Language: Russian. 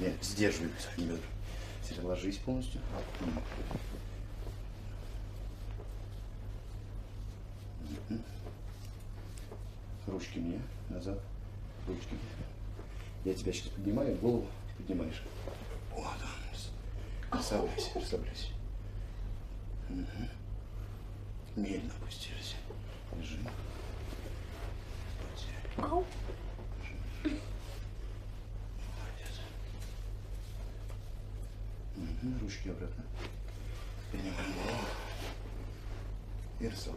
Я сдерживаю бедра. Теперь ложись полностью. Ручки мне назад. Ручки. Я тебя сейчас поднимаю, голову поднимаешь. Вот он. Расслабляйся, расслабляйся. Медленно опустились. Лежи. Ау. Ручки обратно. Поднимаем голову. И расслабляемся.